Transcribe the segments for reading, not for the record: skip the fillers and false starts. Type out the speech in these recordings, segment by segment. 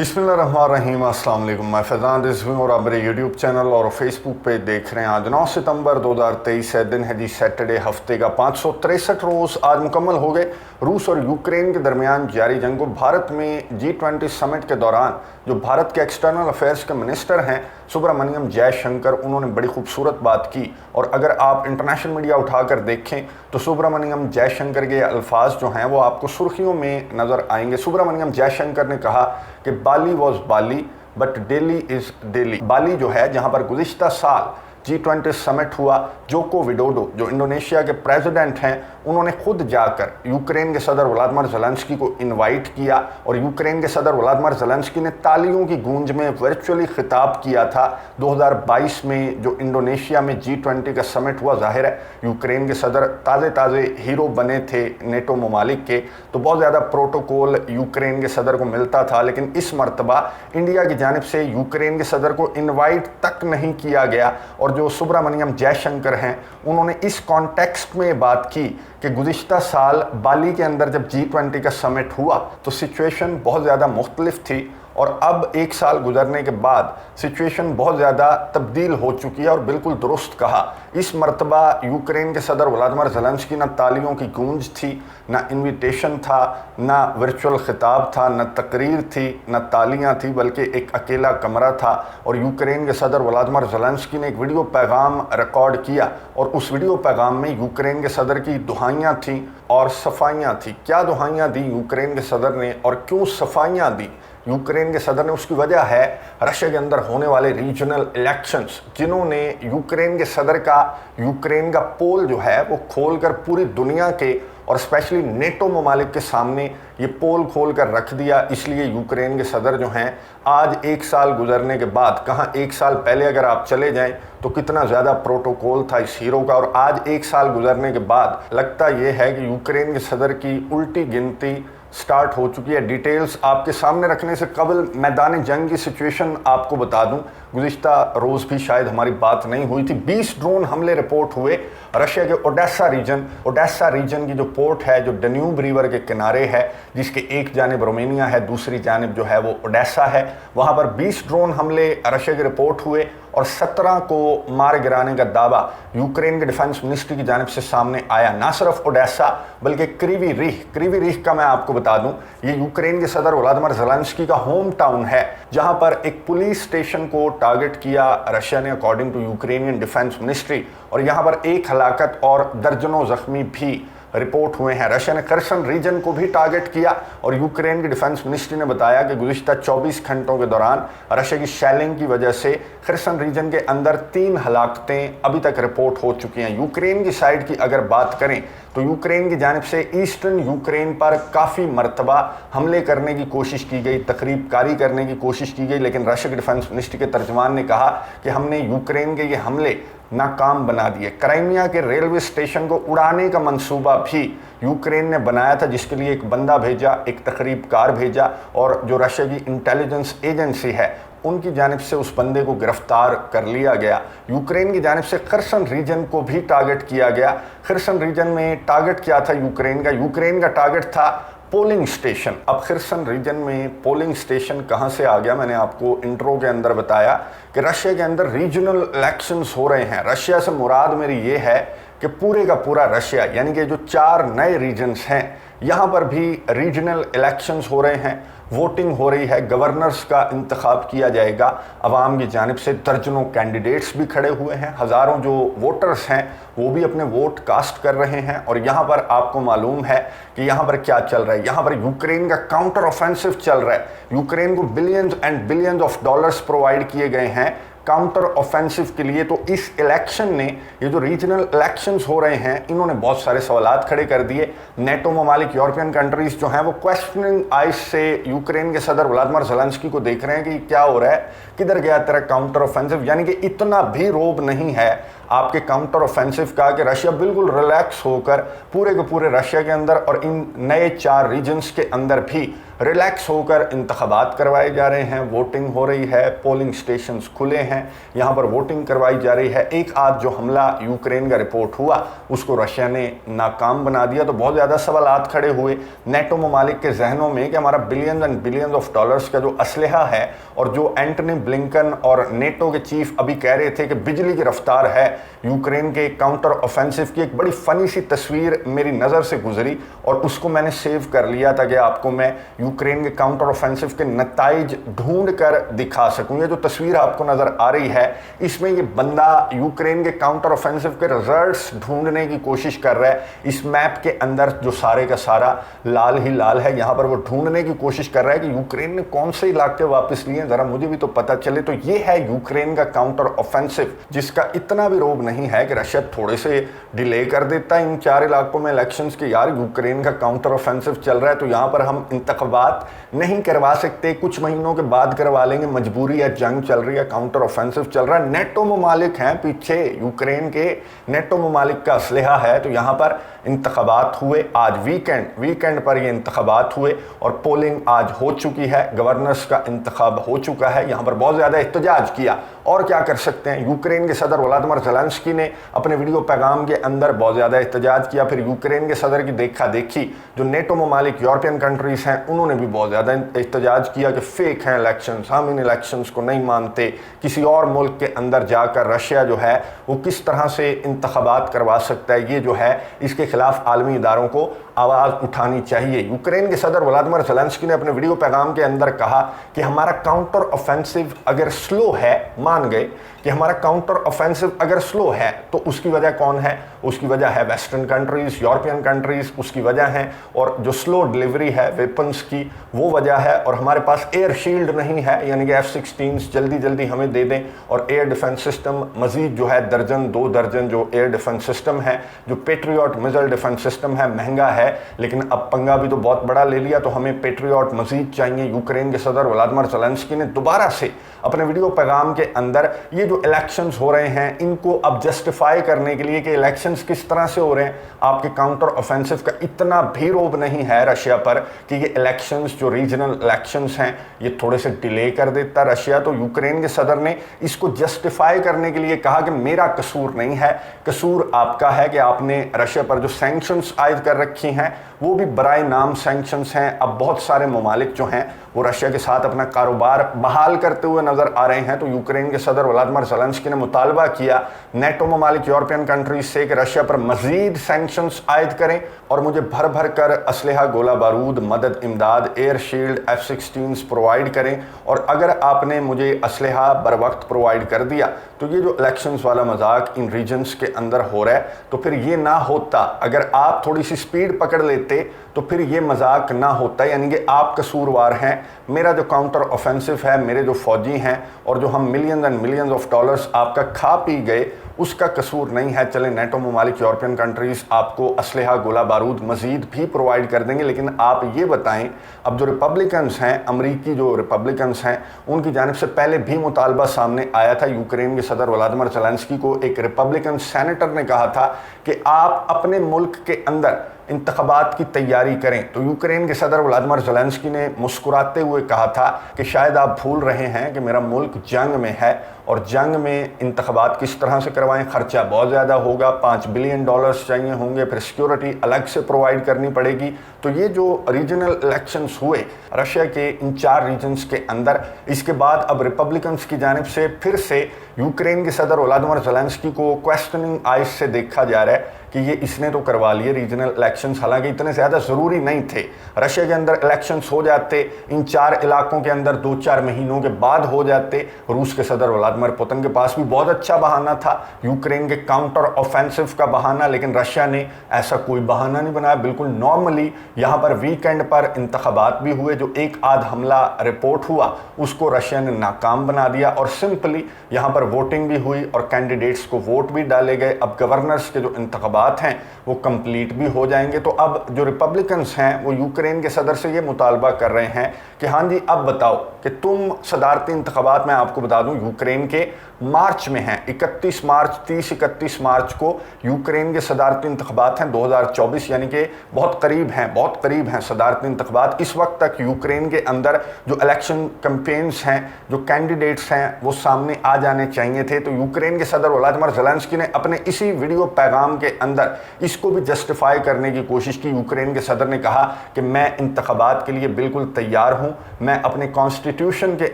बिस्मिल्लाहिर्रहमानिर्रहीम। अस्सलाम वालेकुम। मैं फैज़ान रिजवी और आप मेरे यूट्यूब चैनल और फेसबुक पे देख रहे हैं। आज 9 सितंबर 2023 है, दिन है जी सैटरडे, हफ्ते का 563 रोज़ आज मुकम्मल हो गए। रूस और यूक्रेन के दरमियान जारी जंग को भारत में G20 समिट के दौरान जो भारत के एक्सटर्नल अफेयर्स के मिनिस्टर हैं सुब्रमण्यम जयशंकर, उन्होंने बड़ी खूबसूरत बात की। और अगर आप इंटरनेशनल मीडिया उठाकर देखें तो सुब्रमण्यम जयशंकर के अल्फाज जो हैं वो आपको सुर्खियों में नज़र आएंगे। सुब्रमण्यम जयशंकर ने कहा कि Bali was Bali but Delhi is Delhi. Bali जो है, जहाँ पर गुज़िश्ता साल G20 समिट हुआ, जोको विडोडो जो इंडोनेशिया के प्रेसिडेंट हैं, उन्होंने खुद जाकर यूक्रेन के सदर व्लादिमीर ज़ेलेंस्की को इनवाइट किया और यूक्रेन के सदर व्लादिमीर ज़ेलेंस्की ने तालियों की गूंज में वर्चुअली खिताब किया था 2022 में जो इंडोनेशिया में G20 का समिट हुआ। जाहिर है यूक्रेन के सदर ताज़े हीरो बने थे नेटो ममालिक के, तो बहुत ज़्यादा प्रोटोकॉल यूक्रेन के सदर को मिलता था, लेकिन इस मरतबा इंडिया की जानिब से यूक्रेन के सदर को इन्वाइट तक नहीं किया गया। और जो सुब्रमण्यम जयशंकर हैं, उन्होंने इस कॉन्टेक्स्ट में बात की कि गुज़िश्ता साल बाली के अंदर जब G20 का समिट हुआ तो सिचुएशन बहुत ज़्यादा मुख्तलिफ थी और अब एक साल गुजरने के बाद सिचुएशन बहुत ज़्यादा तब्दील हो चुकी है। और बिल्कुल दुरुस्त कहा, इस मरतबा यूक्रेन के सदर व्लादिमीर ज़ेलेंस्की ना तालियों की गूंज थी, ना इन्विटेशन था, ना वर्चुअल खिताब था, ना तकरीर थी, ना तालियां थी, बल्कि एक अकेला कमरा था। और यूक्रेन के सदर व्लादिमीर ज़ेलेंस्की ने एक वीडियो पैगाम रिकॉर्ड किया और उस वीडियो पैगाम में यूक्रेन के सदर की दुहाइयाँ थीं और सफाइयाँ थीं। क्या दुहाइयाँ दी यूक्रेन के सदर ने और क्यों सफाइयाँ दी यूक्रेन के सदर ने? उसकी वजह है रशिया के अंदर होने वाले रीजनल इलेक्शंस, जिन्होंने यूक्रेन के सदर का यूक्रेन का पोल जो है वो खोलकर पूरी दुनिया के और स्पेशली नेटो ममालिक के सामने ये पोल खोल कर रख दिया। इसलिए यूक्रेन के सदर जो हैं आज एक साल गुजरने के बाद, कहाँ एक साल पहले अगर आप चले जाएं तो कितना ज़्यादा प्रोटोकॉल था इस हीरो का, और आज एक साल गुजरने के बाद लगता ये है कि यूक्रेन के सदर की उल्टी गिनती स्टार्ट हो चुकी है। डिटेल्स आपके सामने रखने से कबल मैदान जंग की सिचुएशन आपको बता दूं, गुज़िश्ता रोज़ भी शायद हमारी बात नहीं हुई थी। 20 ड्रोन हमले रिपोर्ट हुए रशिया के ओडेसा रीजन की जो पोर्ट है, जो डन्यूब रिवर के किनारे है, जिसके एक जानिब रोमेनिया है, दूसरी जानिब जो है वो ओडेसा है, वहाँ पर 20 ड्रोन हमले रशिया के रिपोर्ट हुए और 17 को मार गिराने का दावा यूक्रेन के डिफेंस मिनिस्ट्री की जानिब से सामने आया। ना सिर्फ ओडेसा बल्कि क्रीवी रीह का मैं आपको बता दूं, ये यूक्रेन के सदर व्लादिमीर ज़ेलेंस्की का होम टाउन है, जहां पर एक पुलिस स्टेशन को टारगेट किया रशिया ने according to Ukrainian defence ministry, और यहां पर एक हलाकत और दर्जनों जख्मी भी रिपोर्ट हुए हैं। रशिया ने खर्सन रीजन को भी टारगेट किया और यूक्रेन की डिफेंस मिनिस्ट्री ने बताया कि गुज़िश्ता 24 घंटों के दौरान रशिया की शेलिंग की वजह से खर्सन रीजन के अंदर 3 हलाकतें अभी तक रिपोर्ट हो चुकी हैं। यूक्रेन की साइड की अगर बात करें तो यूक्रेन की जानिब से ईस्टर्न यूक्रेन पर काफ़ी मरतबा हमले करने की कोशिश की गई, तकरीबकारी करने की कोशिश की गई, लेकिन रशिया के डिफेंस मिनिस्ट्री के तर्जमान ने कहा कि हमने यूक्रेन के ये हमले नाकाम बना दिए। क्राइमिया के रेलवे स्टेशन को उड़ाने का मंसूबा भी यूक्रेन ने बनाया था, जिसके लिए एक बंदा भेजा, एक तकरीबकार भेजा, और जो रशिया की इंटेलिजेंस एजेंसी है उनकी जानिब से उस बंदे को गिरफ्तार कर लिया गया। यूक्रेन की जानिब से खर्सन रीजन को भी टारगेट किया गया। खर्सन रीजन में टारगेट क्या था यूक्रेन का टारगेट था पोलिंग स्टेशन। अब खर्सन रीजन में पोलिंग स्टेशन कहाँ से आ गया? मैंने आपको इंट्रो के अंदर बताया कि रशिया के अंदर रीजनल इलेक्शंस हो रहे हैं। रशिया से मुराद मेरी ये है कि पूरे का पूरा रशिया, यानी कि जो 4 नए रीजन्स हैं, यहाँ पर भी रीजनल इलेक्शंस हो रहे हैं, वोटिंग हो रही है, गवर्नर्स का इंतखाब किया जाएगा अवाम की जानिब से। दर्जनों कैंडिडेट्स भी खड़े हुए हैं, हज़ारों जो वोटर्स हैं वो भी अपने वोट कास्ट कर रहे हैं। और यहाँ पर आपको मालूम है कि यहाँ पर क्या चल रहा है, यहाँ पर यूक्रेन का काउंटर ऑफेंसिव चल रहा है। यूक्रेन को billions and billions of dollars provide किए गए हैं काउंटर ऑफेंसिव के लिए। तो इस इलेक्शन ने, ये जो रीजनल इलेक्शंस हो रहे हैं, इन्होंने बहुत सारे सवालात खड़े कर दिए। नेटो ममालिक, यूरोपियन कंट्रीज जो हैं वो क्वेश्चनिंग आइज से यूक्रेन के सदर व्लादिमीर ज़ेलेंस्की को देख रहे हैं कि क्या हो रहा है, किधर गया तेरा काउंटर ऑफेंसिव। यानी कि इतना भी रोब नहीं है आपके काउंटर ऑफेंसिव का कि रशिया बिल्कुल रिलैक्स होकर पूरे के पूरे रशिया के अंदर और इन नए 4 रीजन्स के अंदर भी रिलैक्स होकर इंतखाबात करवाए जा रहे हैं, वोटिंग हो रही है, पोलिंग स्टेशंस खुले हैं, यहाँ पर वोटिंग करवाई जा रही है। एक आध जो हमला यूक्रेन का रिपोर्ट हुआ उसको रशिया ने नाकाम बना दिया, तो बहुत ज़्यादा सवालात खड़े हुए नेटो ममालिक के जहनों में कि हमारा billion and billion of dollars का जो असलहा है, और जो एंटनी ब्लिंकन और नेटो के चीफ अभी कह रहे थे कि बिजली की रफ्तार है यूक्रेन के काउंटर ऑफेंसिव की, एक बड़ी फ़नी सी तस्वीर मेरी नज़र से गुजरी और उसको मैंने सेव कर लिया ताकि आपको मैं यूक्रेन के काउंटर ऑफेंसिव के नताइज ढूंढ कर दिखा सकूं। ये जो तस्वीर आपको नज़र आ रही है इसमें ये बंदा यूक्रेन के काउंटर ऑफेंसिव के रिजल्ट्स ढूंढने की कोशिश कर रहा है। इस मैप के अंदर जो सारे का सारा लाल ही लाल है, यहाँ पर वो ढूंढने की कोशिश कर रहा है कि यूक्रेन ने कौन से इलाके वापस लिए, ज़रा मुझे भी तो पता चले। तो ये है यूक्रेन का काउंटर ऑफेंसिव, जिसका इतना भी रोब नहीं है कि रशिया थोड़े से डिले कर देता है इन 4 इलाकों में इलेक्शंस के। यार यूक्रेन का काउंटर ऑफेंसिव चल रहा है तो यहाँ पर हम इंतखाबात नहीं करवा सकते, कुछ महीनों के बाद करवा लेंगे, मजबूरी है, जंग चल रही है, काउंटर ऑफेंसिव चल रहा है, नेटो ममालिक हैं पीछे, यूक्रेन के नेटो ममालिक का असलहा है। तो यहाँ पर इंतखाबात हुए, आज वीकेंड पर ये इंतखाबात हुए और पोलिंग आज हो चुकी है, गवर्नर्स का इंतखाब हो चुका है। यहाँ पर बहुत ज़्यादा एहतजाज किया, और क्या कर सकते हैं। यूक्रेन के सदर व्लादिमीर ज़ेलेंस्की ने अपने वीडियो पैगाम के अंदर बहुत ज़्यादा एहतजाज किया। फिर यूक्रेन के सदर की देखा देखी जो नेटो ममालिक यूरोपियन कंट्रीज़ हैं उन्होंने भी बहुत ज़्यादा एहतजाज किया कि फेक हैं इलेक्शंस, हम इन इलेक्शंस को नहीं मानते। किसी और मुल्क के अंदर जाकर रशिया जो है वो किस तरह से इंतखाबात करवा सकता है, ये जो है इसके खिलाफ आलमी इदारों को आवाज़ उठानी चाहिए। यूक्रेन के सदर व्लादिमीर ज़ेलेंस्की ने अपने वीडियो पैगाम के अंदर कहा कि हमारा काउंटर ऑफेंसिव अगर स्लो है, मान गए कि हमारा काउंटर ऑफेंसिव अगर स्लो है तो उसकी वजह कौन है, उसकी वजह है वेस्टर्न कंट्रीज़, यूरोपियन कंट्रीज़, उसकी वजह है, और जो स्लो डिलीवरी है वेपन्स की वो वजह है, और हमारे पास एयर शील्ड नहीं है, यानी कि F-16 जल्दी जल्दी हमें दे दें, और एयर डिफेंस सिस्टम मज़ीद जो है 2 दर्जन जो एयर डिफेंस सिस्टम है, जो पेट्रियट मिसाइल डिफेंस सिस्टम है, महंगा है, लेकिन अब पंगा भी तो बहुत बड़ा ले लिया, तो हमें पेट्रियट मज़ीद चाहिए। यूक्रेन के सदर व्लादिमीर ज़ेलेंस्की ने दोबारा से अपने वीडियो पैगाम के अंदर ये जो इलेक्शंस हो रहे हैं इनको अब जस्टिफाई करने के लिए कि इलेक्शंस किस तरह से हो रहे हैं, आपके काउंटर ऑफेंसिव का इतना भी रोब नहीं है रशिया पर कि ये इलेक्शंस जो रीजनल इलेक्शंस हैं ये थोड़े से डिले कर देता रशिया। तो यूक्रेन के सदर ने इसको जस्टिफाई करने के लिए कहा कि मेरा कसूर नहीं है, कसूर आपका है कि आपने रशिया पर जो सैंक्शंस आयद कर रखी हैं वो भी बराए नाम सैंक्शंस हैं। अब बहुत सारे ममालिक जो हैं वो रशिया के साथ अपना कारोबार बहाल करते हुए नजर आ रहे हैं। तो यूक्रेन के सदर व्लादिमीर ज़ेलेंस्की ने मुतालबा किया नेटो ममालिक यूरोपियन कंट्रीज से कि रशिया पर मजीद सैंक्शंस आयद करें और मुझे भर भर कर असलहा, गोला बारूद, मदद, इमदाद, एयर शील्ड, F-16 प्रोवाइड करें। और अगर आपने मुझे असलहा बर वक्त प्रोवाइड कर दिया तो ये जो इलेक्शंस वाला मजाक इन रीजन्स के अंदर हो रहा है तो फिर ये ना होता। अगर आप थोड़ी सी स्पीड पकड़ लेते तो फिर ये मजाक ना होता, यानी कि आप कसूरवार हैं। मेरा जो काउंटर ऑफेंसिव है, मेरे जो फौजी हैं और जो हम million and millions of dollars आपका खा पी गए उसका कसूर नहीं है। चले नेटो ममालिक यूरोपियन कंट्रीज़ आपको असलहा, गोला बारूद मज़ीद भी प्रोवाइड कर देंगे, लेकिन आप ये बताएं अब जो रिपब्लिकन्स हैं, अमरीकी जो रिपब्लिकन्स हैं, उनकी जानिब से पहले भी मुतालबा सामने आया था। यूक्रेन के सदर व्लादिमीर ज़ेलेंस्की को एक रिपब्लिकन सेनेटर ने कहा था कि आप अपने मुल्क के अंदर इंतखाबात की तैयारी करें। तो यूक्रेन के सदर व्लादिमीर ज़ेलेंस्की ने मुस्कुराते हुए कहा था कि शायद आप भूल रहे हैं कि मेरा मुल्क जंग में है और जंग में इंतखाबात किस तरह से करवाएं, खर्चा बहुत ज़्यादा होगा, $5 बिलियन चाहिए होंगे, फिर सिक्योरिटी अलग से प्रोवाइड करनी पड़ेगी। तो ये जो रीजनल इलेक्शंस हुए रशिया के इन 4 रीजन्स के अंदर, इसके बाद अब रिपब्लिकन्स की जानिब से फिर से यूक्रेन के सदर व्लादिमीर ज़ेलेंस्की को क्वेश्चनिंग आइज से देखा जा रहा है कि ये इसने तो करवा लिए रीजनल इलेक्शंस, हालांकि इतने ज़्यादा ज़रूरी नहीं थे। रशिया के अंदर इलेक्शंस हो जाते, इन 4 इलाकों के अंदर 2-4 महीनों के बाद हो जाते। रूस के सदर व्लादिमीर पुतिन के पास भी बहुत अच्छा बहाना था, यूक्रेन के काउंटर ऑफेंसिव का बहाना, लेकिन रशिया ने ऐसा कोई बहाना नहीं बनाया। बिल्कुल नॉर्मली यहाँ पर वीकेंड पर इंतखाबात भी हुए, जो एक आध हमला रिपोर्ट हुआ उसको रशिया ने नाकाम बना दिया और सिंपली यहाँ पर पर वोटिंग भी हुई और कैंडिडेट्स को वोट भी डाले गए। अब गवर्नर्स के जो इंतखाबात हैं वो कंप्लीट भी हो जाएंगे। तो अब जो रिपब्लिकन्स हैं वो यूक्रेन के सदर से ये मुतालबा कर रहे हैं कि हाँ जी अब बताओ कि तुम सदारती इंतखाबात, मैं आपको बता दूं यूक्रेन के मार्च में हैं, 31 मार्च 30-31 मार्च को यूक्रेन के सदारती इंतखाबात हैं 2024, यानी कि बहुत करीब हैं सदारती इंतखाबात। इस वक्त तक यूक्रेन के अंदर जो इलेक्शन कैंपेन्स हैं, जो कैंडिडेट्स हैं वो सामने आ जाने चाहिए थे। तो यूक्रेन के सदर व्लादिमीर ज़ेलेंस्की ने अपने इसी वीडियो पैगाम के अंदर इसको भी जस्टिफाई करने की कोशिश की। यूक्रेन के सदर ने कहा कि मैं इंतखाबात के लिए बिल्कुल तैयार हूँ, मैं अपने कॉन्स्टिट्यूशन के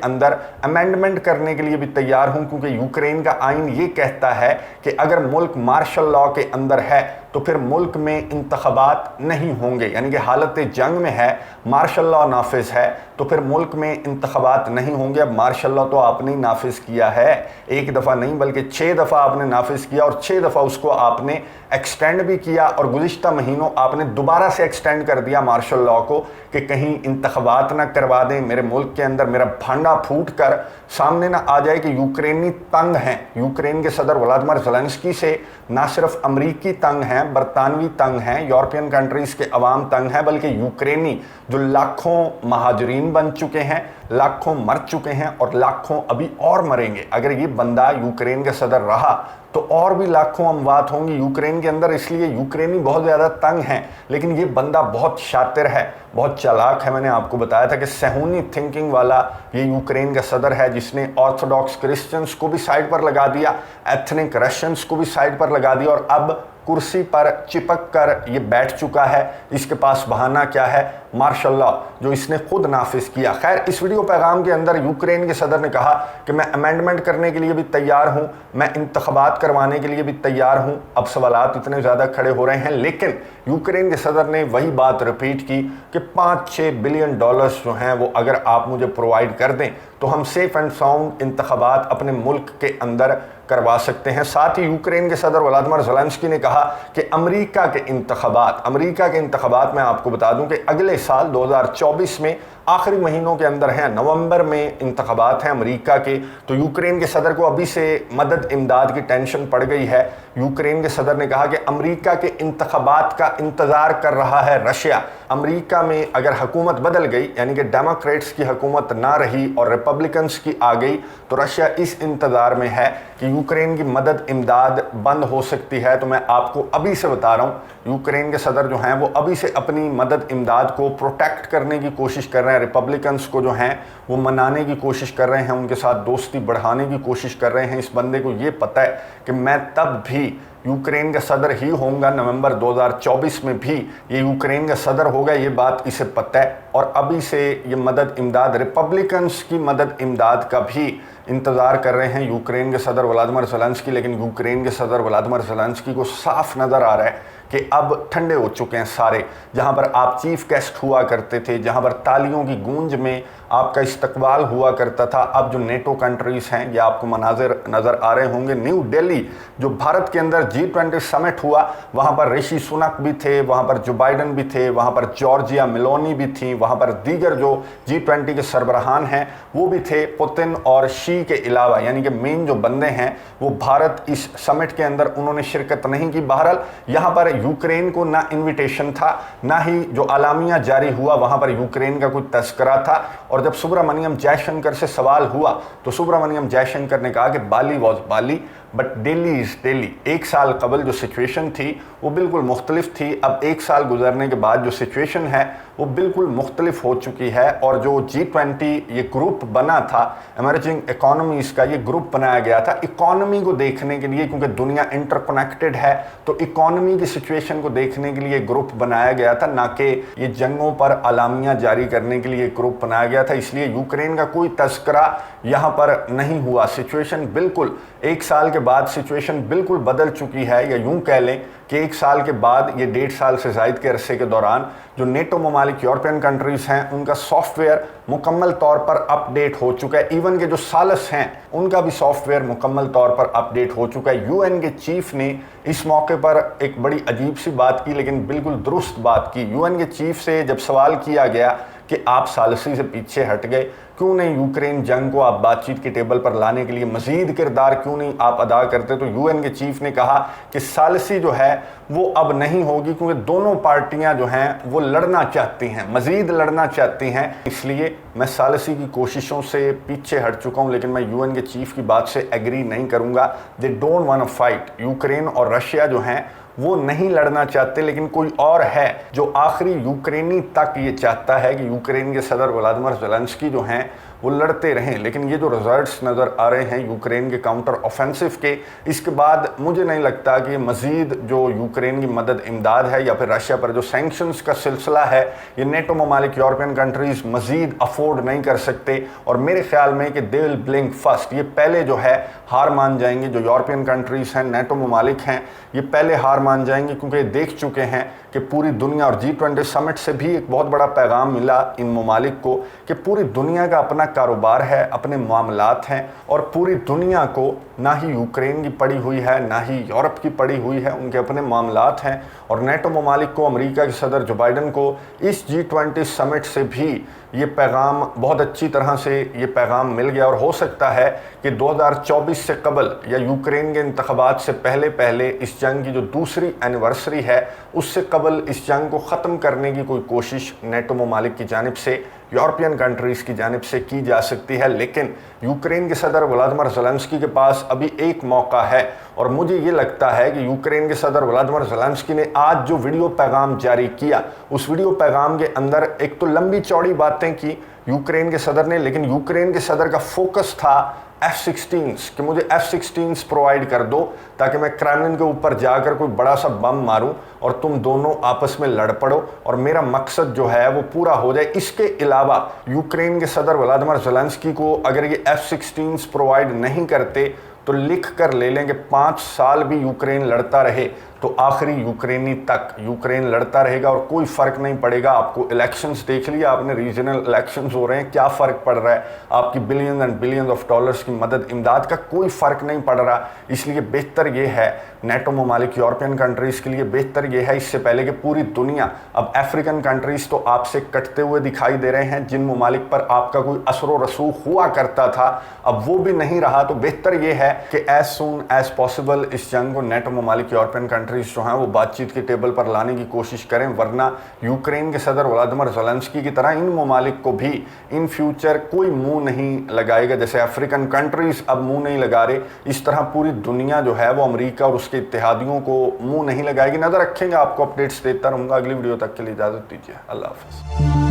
अंदर अमेंडमेंट करने के लिए भी तैयार हूँ, क्योंकि यूक्रेन का आइन ये कहता है कि अगर मुल्क मार्शल लॉ के अंदर है तो फिर मुल्क में इंतखाबात नहीं होंगे, यानी कि हालत जंग में है, मार्शल लॉ नाफिज है तो फिर मुल्क में इंतखाबात नहीं होंगे। अब मार्शल लॉ तो आपने ही नाफिज किया है, एक दफ़ा नहीं बल्कि 6 दफ़ा आपने नाफिज किया और 6 दफ़ा उसको आपने एक्सटेंड भी किया और गुज़िश्ता महीनों आपने दोबारा से एक्सटेंड कर दिया मार्शल लॉ को कि कहीं इंतखाबात ना करवा दें, मेरे मुल्क के अंदर मेरा भांडा फूट कर सामने ना आ जाए कि यूक्रेनी तंग हैं। यूक्रेन के सदर व्लादिमीर ज़ेलेंस्की से ना सिर्फ अमरीकी तंग हैं, बरतानवी तंग हैं, यूरोपियन कंट्रीज़ के अवाम तंग हैं, बल्कि यूक्रेनी जो लाखों महाजरीन बन चुके हैं, लाखों मर चुके हैं और लाखों अभी और मरेंगे। अगर ये बंदा यूक्रेन का सदर रहा तो और भी लाखों अमवात होंगी यूक्रेन के अंदर। इसलिए यूक्रेनी बहुत ज़्यादा तंग हैं, लेकिन ये बंदा बहुत शातिर है, बहुत चालाक है। मैंने आपको बताया था कि सहूनी थिंकिंग वाला ये यूक्रेन का सदर है, जिसने ऑर्थोडॉक्स क्रिश्चियंस को भी साइड पर लगा दिया, एथनिक रशियंस को भी साइड पर लगा दिया और अब कुर्सी पर चिपक कर ये बैठ चुका है। इसके पास बहाना क्या है? मार्शल लॉ जो इसने खुद नाफिज किया। खैर, इस वीडियो पैगाम के अंदर यूक्रेन के सदर ने कहा कि मैं अमेंडमेंट करने के लिए भी तैयार हूं, मैं इंतखाबात करवाने के लिए भी तैयार हूं। अब सवालात इतने ज़्यादा खड़े हो रहे हैं, लेकिन यूक्रेन के सदर ने वही बात रिपीट की कि 5-6 बिलियन डॉलर्स जो हैं वो अगर आप मुझे प्रोवाइड कर दें तो हम सेफ एंड साउंड इंतखाबात अपने मुल्क के अंदर करवा सकते हैं। साथ ही यूक्रेन के सदर व्लादिमीर ज़ेलेंस्की ने कहा कि अमेरिका के इंतखाबात मैं आपको बता दूं कि अगले साल 2024 में आखिरी महीनों के अंदर हैं, नवंबर में इंतखाबात हैं अमेरिका के। तो यूक्रेन के सदर को अभी से मदद इमदाद की टेंशन पड़ गई है। यूक्रेन के सदर ने कहा कि अमेरिका के इंतखाबात का इंतज़ार कर रहा है रशिया। अमेरिका में अगर हुकूमत बदल गई, यानी कि डेमोक्रेट्स की हुकूमत ना रही और रिपब्लिकन्स की आ गई, तो रशिया इस इंतज़ार में है कि यूक्रेन की मदद इमदाद बंद हो सकती है। तो मैं आपको अभी से बता रहा हूँ, यूक्रेन के सदर जो हैं वो अभी से अपनी मदद इमदाद को प्रोटेक्ट करने की कोशिश कर रहे हैं। रिपब्लिकन्स को जो हैं वो मनाने की कोशिश कर रहे हैं, उनके साथ दोस्ती बढ़ाने की कोशिश कर रहे हैं। इस बंदे को ये पता है कि मैं तब भी यूक्रेन का सदर ही होऊंगा, नवंबर 2024 में भी ये यूक्रेन का सदर होगा, ये बात इसे पता है। और अभी से ये मदद इमदाद, रिपब्लिकन्स की मदद इमदाद का भी इंतज़ार कर रहे हैं यूक्रेन के सदर व्लादिमीर ज़ेलेंस्की। लेकिन यूक्रेन के सदर व्लादिमीर ज़ेलेंस्की को साफ नज़र आ रहा है कि अब ठंडे हो चुके हैं सारे। जहां पर आप चीफ गेस्ट हुआ करते थे, जहां पर तालियों की गूंज में आपका इस्तकबाल हुआ करता था, अब जो नेटो कंट्रीज़ हैं ये आपको मनाजिर नज़र आ रहे होंगे। न्यू दिल्ली जो भारत के अंदर G20 समिट हुआ, वहाँ पर ऋषि सुनक भी थे, वहाँ पर जो बाइडन भी थे, वहाँ पर जॉर्जिया मेलोनी भी थी, वहाँ पर दीगर जो G20 के सरबराहान हैं वो भी थे, पुतिन और शी के अलावा, यानी कि मेन जो बंदे हैं वो भारत इस समिट के अंदर उन्होंने शिरकत नहीं की। बहरहाल यहाँ पर यूक्रेन को ना इन्विटेशन था, ना ही जो आलामिया जारी हुआ वहाँ पर यूक्रेन का कोई तस्करा था। और जब सुब्रमण्यम जयशंकर से सवाल हुआ तो सुब्रमण्यम जयशंकर ने कहा कि Bali was Bali but Delhi is Delhi. एक साल कबल जो सिचुएशन थी वो बिल्कुल मुख्तलिफ थी, अब एक साल गुजरने के बाद जो सिचुएशन है वो बिल्कुल मुख्तलिफ हो चुकी है। और जो G20 ये ग्रुप बना था एमर्जिंग इकोनॉमीज़ का, ये ग्रुप बनाया गया था इकोनॉमी को देखने के लिए, क्योंकि दुनिया इंटरकनेक्टेड है तो इकोनॉमी की सिचुएशन को देखने के लिए ग्रुप बनाया गया था, ना कि ये जंगों पर अलामियाँ जारी करने के लिए ग्रुप बनाया गया था। इसलिए यूक्रेन का कोई तस्करा यहाँ पर नहीं हुआ। सिचुएशन बिल्कुल एक साल के बाद सिचुएशन बिल्कुल बदल चुकी है, या यूं कह लें कि एक साल के बाद, ये 1.5 साल से ज़ायद के अरसे के दौरान जो नेटो ममालिक यूरोपियन कंट्रीज़ हैं उनका सॉफ्टवेयर मुकम्मल तौर पर अपडेट हो चुका है। इवन के जो सालस हैं उनका भी सॉफ्टवेयर मुकम्मल तौर पर अपडेट हो चुका है। UN के चीफ ने इस मौके पर एक बड़ी अजीब सी बात की, लेकिन बिल्कुल दुरुस्त बात की। UN के चीफ से जब सवाल किया गया कि आप सालसी से पीछे हट गए, क्यों नहीं यूक्रेन जंग को आप बातचीत के टेबल पर लाने के लिए मजीद किरदार क्यों नहीं आप अदा करते। तो यूएन के चीफ ने कहा कि सालिसी जो है वो अब नहीं होगी, क्योंकि दोनों पार्टियां जो हैं वो लड़ना चाहती हैं, मजीद लड़ना चाहती हैं, इसलिए मैं सालिसी की कोशिशों से पीछे हट चुका हूं। लेकिन मैं यूएन के चीफ की बात से एग्री नहीं करूंगा। They don't want to fight. Ukraine और रशिया जो हैं वो नहीं लड़ना चाहते, लेकिन कोई और है जो आखिरी यूक्रेनी तक ये चाहता है कि यूक्रेन के सदर व्लादिमीर ज़ेलेंस्की जो हैं वो लड़ते रहें। लेकिन ये जो रिजल्ट्स नज़र आ रहे हैं यूक्रेन के काउंटर ऑफेंसिव के, इसके बाद मुझे नहीं लगता कि मज़ीद जो यूक्रेन की मदद इमदाद है या फिर रशिया पर जो सैंक्शंस का सिलसिला है, ये नेटो ममालिक यूरोपियन कंट्रीज़ मज़ीद अफोर्ड नहीं कर सकते। और मेरे ख्याल में कि दे विल ब्लिंक फर्स्ट, ये पहले जो है हार मान जाएंगे। जो यूरोपियन कंट्रीज़ हैं, नेटो ममालिक हैं, ये पहले हार मान जाएंगे, क्योंकि देख चुके हैं कि पूरी दुनिया, और G20 समिट से भी एक बहुत बड़ा पैगाम मिला इन ममालिक को कि पूरी दुनिया का अपना कारोबार है, अपने मामलात हैं, और पूरी दुनिया को ना ही यूक्रेन की पड़ी हुई है ना ही यूरोप की पड़ी हुई है, उनके अपने मामलात हैं। और नेटो ममालिक को, अमेरिका के सदर जो बाइडन को इस G20 समिट से भी ये पैगाम बहुत अच्छी तरह से ये पैगाम मिल गया। और हो सकता है कि 2024 से कबल या यूक्रेन के इंतखाबात से पहले पहले इस जंग की जो दूसरी एनिवर्सरी है उससे कबल इस जंग को ख़त्म करने की कोई कोशिश नेटो ममालिक की जानिब से, यूरोपियन कंट्रीज़ की जानिब से की जा सकती है। लेकिन यूक्रेन के सदर व्लादिमीर ज़ेलेंस्की के पास अभी एक मौका है, और मुझे ये लगता है कि यूक्रेन के सदर व्लादिमीर ज़ेलेंस्की ने आज जो वीडियो पैगाम जारी किया, उस वीडियो पैगाम के अंदर एक तो लंबी चौड़ी बातें की यूक्रेन के सदर ने, लेकिन यूक्रेन के सदर का फोकस था F-16 कि मुझे F-16 प्रोवाइड कर दो ताकि मैं क्रेमलिन के ऊपर जाकर कोई बड़ा सा बम मारूं और तुम दोनों आपस में लड़ पड़ो और मेरा मकसद जो है वो पूरा हो जाए। इसके अलावा यूक्रेन के सदर व्लादिमीर ज़ेलेंस्की को अगर ये F-16 प्रोवाइड नहीं करते तो लिख कर ले लें कि 5 साल भी यूक्रेन लड़ता रहे तो आखिरी यूक्रेनी तक यूक्रेन लड़ता रहेगा और कोई फ़र्क नहीं पड़ेगा। आपको इलेक्शंस देख लिया आपने, रीजनल इलेक्शंस हो रहे हैं, क्या फ़र्क पड़ रहा है? आपकी billion and billion of dollars की मदद इमदाद का कोई फ़र्क नहीं पड़ रहा। इसलिए बेहतर ये है नेटो ममालिक यूरोपियन कंट्रीज़ के लिए बेहतर ये है, इससे पहले कि पूरी दुनिया, अब अफ्रीकन कंट्रीज़ तो आपसे कटते हुए दिखाई दे रहे हैं, जिन ममालिक पर आपका कोई असर व रसूख हुआ करता था अब वो भी नहीं रहा। तो बेहतर ये है कि एज सून एज पॉसिबल इस जंग को नेटो ममालिक यूरोपियन कंट्रीज़ जो हैं वो बातचीत के टेबल पर लाने की कोशिश करें, वरना यूक्रेन के सदर व्लादिमीर ज़ेलेंस्की की तरह इन ममालिक को भी इन फ्यूचर कोई मुंह नहीं लगाएगा। जैसे अफ्रीकन कंट्रीज़ अब मुंह नहीं लगा रहे, इस तरह पूरी दुनिया जो है वो अमेरिका और उसके इत्तेहादियों को मुंह नहीं लगाएगी। नज़र रखेंगे, आपको अपडेट्स देता रहूँगा। अगली वीडियो तक के लिए इजाज़त दीजिए। अल्लाह हाफ़िज़।